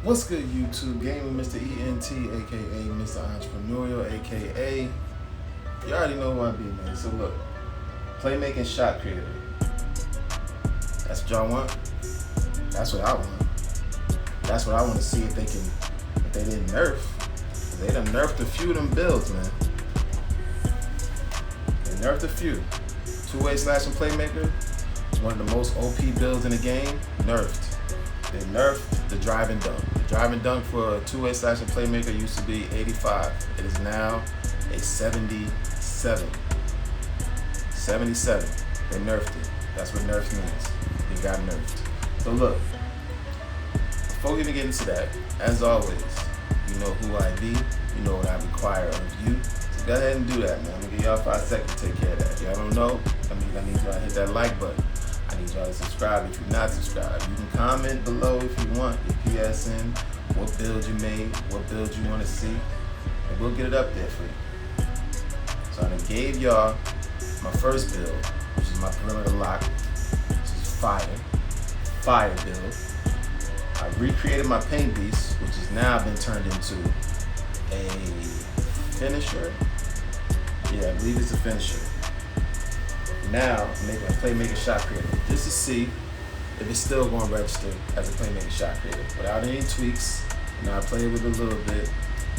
What's good, YouTube? Gaming Mr. ENT, aka Mr. Entrepreneurial, aka you already know who I be, man. So look, playmaking shot creator. That's what y'all want. That's what I want. That's what I want to see if they didn't nerf. They done nerfed a few of them builds, man. They nerfed a few. Two-way slashing playmaker, one of the most OP builds in the game, nerfed. They nerfed the drive and dunk. The drive and dunk for a two-way slashing playmaker used to be 85. It is now a 77. 77. They nerfed it. That's what nerf means. It got nerfed. So look, before we even get into that, as always, you know who I be, you know what I require of you. So go ahead and do that, man. I'm gonna give y'all 5 seconds to take care of that. If y'all don't know, I need y'all to hit that like button. I need y'all to subscribe if you're not subscribed. You can comment below if you want, your PSN, what build you made, what build you want to see, and we'll get it up there for you. So I done gave y'all my first build, which is my perimeter lock, which is fire build. I recreated my paint beast, which has now been turned into a finisher. Yeah, I believe it's a finisher. Now I'm making a playmaking shot creator just to see if it's still going to register as a playmaking shot creator without any tweaks. You know, I played with it a little bit,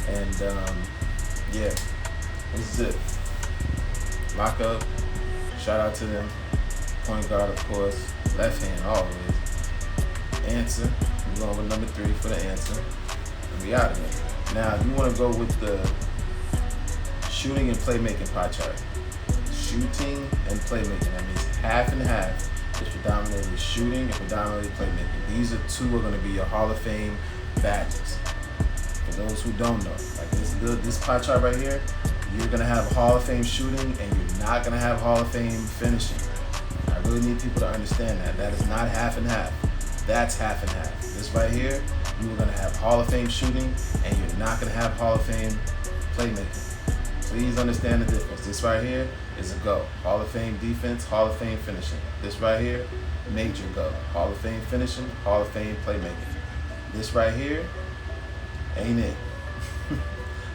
and yeah, this is it. Lock up. Shout out to them. Point guard, of course. Left hand always. Answer. We're going with number 3 for the answer. And we out of here. Now you want to go with the shooting and playmaking pie chart. Shooting and playmaking. That means half and half is predominantly shooting and predominantly playmaking. These two are going to be your Hall of Fame badges. For those who don't know, like this pie chart right here, you're going to have Hall of Fame shooting and you're not going to have Hall of Fame finishing. I really need people to understand that. That is not half and half. That's half and half. This right here, you are going to have Hall of Fame shooting and you're not going to have Hall of Fame playmaking. Please understand the difference. This right here is a go. Hall of Fame defense, Hall of Fame finishing. This right here, major go. Hall of Fame finishing, Hall of Fame playmaking. This right here, ain't it.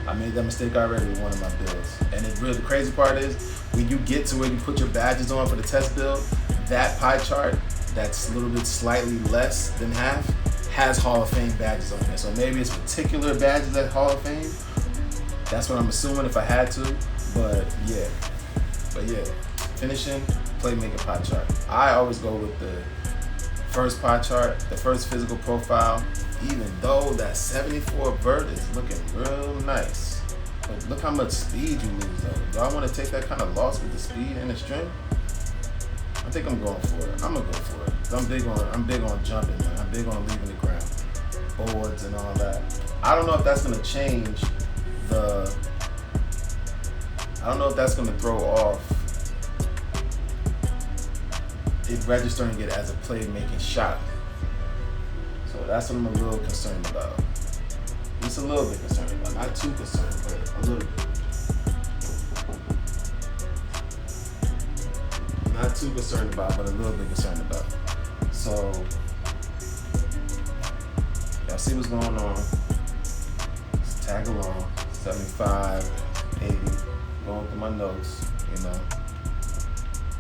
I made that mistake already with one of my builds. And the crazy part is, when you get to where you put your badges on for the test build, that pie chart that's a little bit slightly less than half has Hall of Fame badges on there. So maybe it's particular badges at Hall of Fame. That's what I'm assuming if I had to, but yeah, finishing, playmaking pie chart. I always go with the first pie chart, the first physical profile, even though that 74 vert is looking real nice. But look how much speed you lose though. Y'all want to take that kind of loss with the speed and the strength? I think I'm going for it. I'm gonna go for it. I'm big on jumping, man. I'm big on leaving the ground, boards and all that. I don't know if that's gonna change I don't know if that's going to throw off it registering it as a playmaking shot. So that's what I'm a little concerned about. Just a little bit concerned about. Not too concerned, but a little bit. Not too concerned about, but a little bit concerned about. So, y'all see what's going on. Just tag along. 75, 80, going through my notes, you know,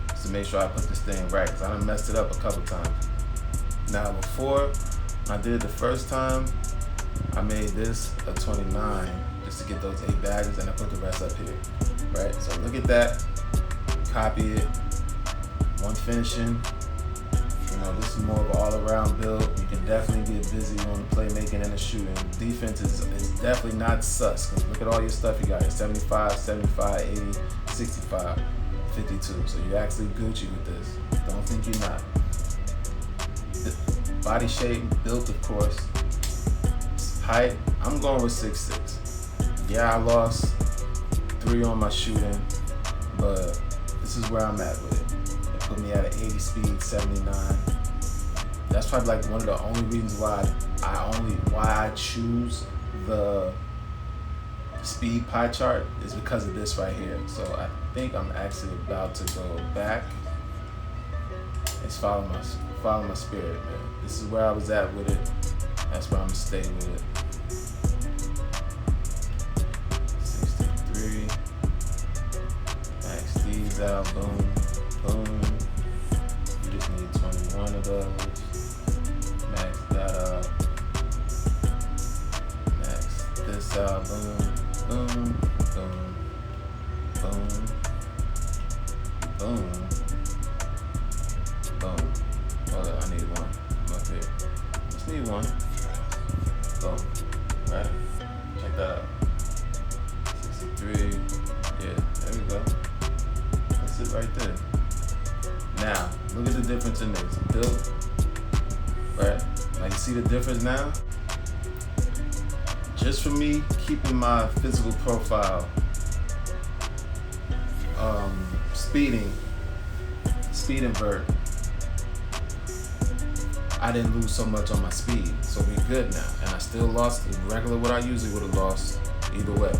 just to make sure I put this thing right, because I done messed it up a couple times. Now, before I did it the first time, I made this a 29 just to get those 8 badges, and I put the rest up here, right? So look at that, copy it, one finishing. You know, this is more of an all-around build. You can definitely get busy on the playmaking and the shooting. Defense is definitely not sus, because look at all your stuff you got here. 75, 75, 80, 65, 52. So you're actually Gucci with this. Don't think you're not. Body shape, built of course. Height, I'm going with 6'6". Yeah, I lost 3 on my shooting, but this is where I'm at with it. Put me at an 80 speed, 79. That's probably like one of the only reasons why I choose the speed pie chart is because of this right here. So I think I'm actually about to go back and follow my spirit, man. This is where I was at with it. That's where I'm stay with it. 63. Max these out. Boom. Boom. You just need 21 of those. Max that out. Max this out. Boom. Boom. Boom. Boom. Boom. Boom. Hold on, I need one. I'm up here. Just need one. Boom. Right? Check that out. 63. Yeah, there we go. That's it right there. Now, look at the difference in this. Built. Right? Now you see the difference now? Just for me keeping my physical profile speed invert, I didn't lose so much on my speed, so we're good now. And I still lost regular what I usually would have lost either way.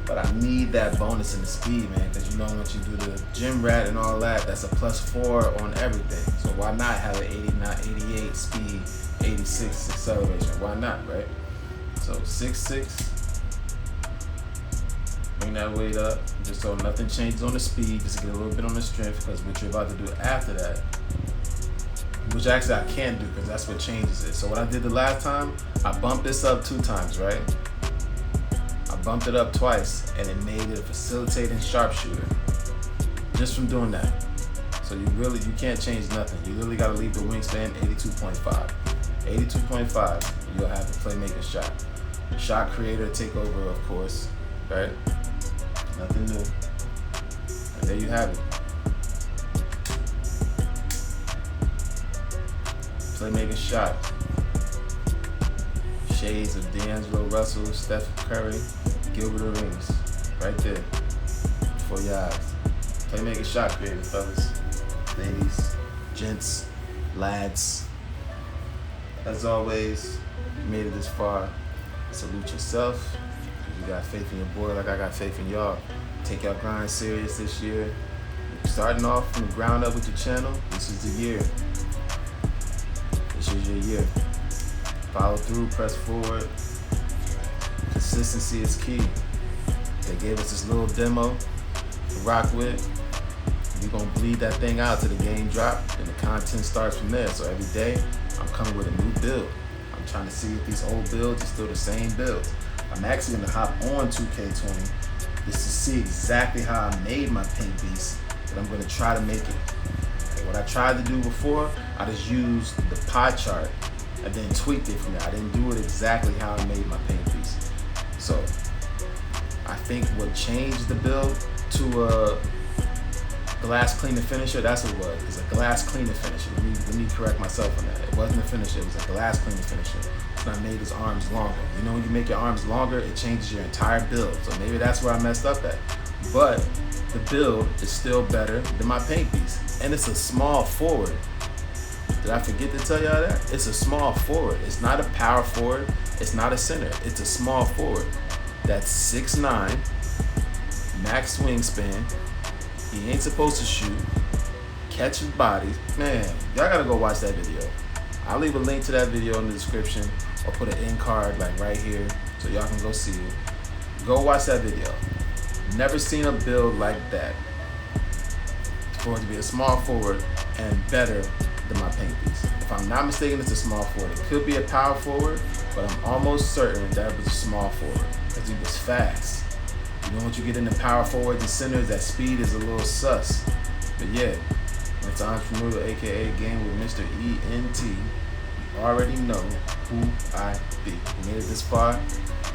But I need that bonus in the speed, man, because you know once you do the gym rat and all that, that's a +4 on everything. So why not have an 88 speed, 86 acceleration? Why not, right? So 6'6". Bring that weight up, just so nothing changes on the speed, just get a little bit on the strength, because what you're about to do after that, which actually I can't do because that's what changes it. So what I did the last time, I bumped this up 2 times, right? I bumped it up twice, and it made it a facilitating sharpshooter, just from doing that. So you can't change nothing. You really got to leave the wingspan 82.5. 82.5, you'll have the playmaker shot. Shot creator takeover, of course, right? Nothing new. And there you have it. Playmaking shot. Shades of D'Angelo Russell, Steph Curry, Gilbert Arenas. Right there. Before your eyes. Playmaking shot creator, fellas. Ladies, gents, lads. As always, you made it this far. Salute yourself. You got faith in your boy like I got faith in y'all. Take your grind serious this year. Starting off from the ground up with your channel, this is the year. This is your year. Follow through, press forward. Consistency is key. They gave us this little demo to rock with. We're gonna bleed that thing out till the game drop, and the content starts from there. So every day, I'm coming with a new build. I'm trying to see if these old builds are still the same builds. I'm actually gonna hop on 2K20 just to see exactly how I made my paint piece, and I'm gonna try to make it. Okay, what I tried to do before, I just used the pie chart and then tweaked it from there. I didn't do it exactly how I made my paint piece. So I think what changed the build to a glass cleaner finisher, that's what it was. It's a glass cleaner finisher. Let me correct myself on that. It wasn't a finisher, it was a glass cleaner finisher. And I made his arms longer. You know when you make your arms longer, it changes your entire build. So maybe that's where I messed up at. But the build is still better than my paint piece. And it's a small forward. Did I forget to tell y'all that? It's a small forward. It's not a power forward. It's not a center. It's a small forward. That's 6'9", max wingspan. He ain't supposed to shoot. Catches bodies. Man, y'all gotta go watch that video. I'll leave a link to that video in the description, or put an end card like right here so y'all can go see it. Go watch that video. Never seen a build like that. For it to be a small forward and better than my paint piece. If I'm not mistaken, it's a small forward. It could be a power forward, but I'm almost certain that it was a small forward because he was fast. You know, once you get into power forwards and centers, that speed is a little sus. But yeah, it's Entrepreneurial, aka Game with Mr. ENT. You already know who I be. You made it this far.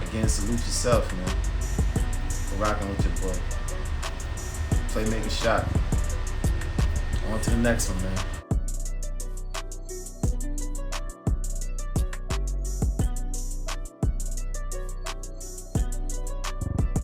Again, salute yourself, man. For rocking with your boy. Playmaking shot. On to the next one, man.